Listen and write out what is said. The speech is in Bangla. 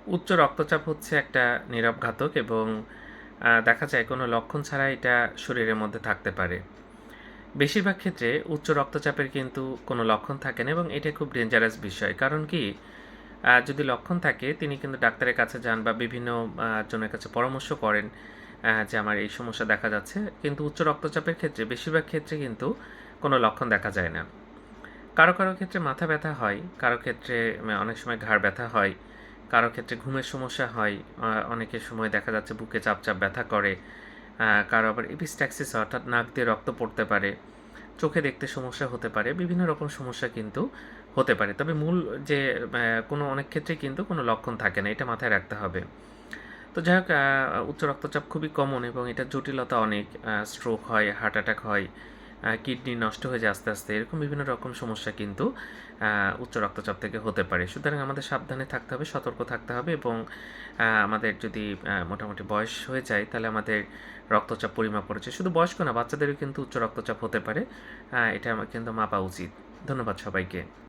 উচ্চ রক্তচাপ হচ্ছে একটা নীরব ঘাতক এবং দেখা যায় কোনো লক্ষণ ছাড়া এটা শরীরের মধ্যে থাকতে পারে। বেশিরভাগ ক্ষেত্রে উচ্চ রক্তচাপের কিন্তু কোনো লক্ষণ থাকে না এবং এটা খুব ডেঞ্জারাস বিষয়। কারণ কি? যদি লক্ষণ থাকে তিনি কিন্তু ডাক্তারের কাছে যান বা বিভিন্ন জনের কাছে পরামর্শ করেন যে আমার এই সমস্যা দেখা যাচ্ছে। কিন্তু উচ্চ রক্তচাপের ক্ষেত্রে বেশিরভাগ ক্ষেত্রে কিন্তু কোনো লক্ষণ দেখা যায় না। কারো ক্ষেত্রে মাথা ব্যথা হয়, কারো ক্ষেত্রে অনেক সময় ঘাড় ব্যথা হয়, কারো ক্ষেত্রে ঘুমের সমস্যা হয়, অনেকের সময় দেখা যাচ্ছে বুকে চাপ ব্যথা করে, কারো আবার এপিস্ট্যাক্সিস অর্থাৎ নাক দিয়ে রক্ত পড়তে পারে, চোখে দেখতে সমস্যা হতে পারে, বিভিন্ন রকম সমস্যা কিন্তু হতে পারে। তবে মূল যে কোনো অনেক ক্ষেত্রে কিন্তু কোনো লক্ষণ থাকে না, এটা মাথায় রাখতে হবে। তো যাই হোক, উচ্চ রক্তচাপ খুবই কমন এবং এটার জটিলতা অনেক। স্ট্রোক হয়, হার্ট অ্যাটাক হয়, কিডনি নষ্ট হয়ে যায় আস্তে আস্তে, এরকম বিভিন্ন রকম সমস্যা কিন্তু উচ্চ রক্তচাপ থেকে হতে পারে। সুতরাং আমাদের সাবধানে থাকতে হবে, সতর্ক থাকতে হবে এবং আমাদের যদি মোটামুটি বয়স হয়ে যায় তাহলে আমাদের রক্তচাপ পরিমাপ করেছে, শুধু বয়স্ক না বাচ্চাদেরও কিন্তু উচ্চ রক্তচাপ হতে পারে। এটা আমার কিন্তু মাপা উচিত। ধন্যবাদ সবাইকে।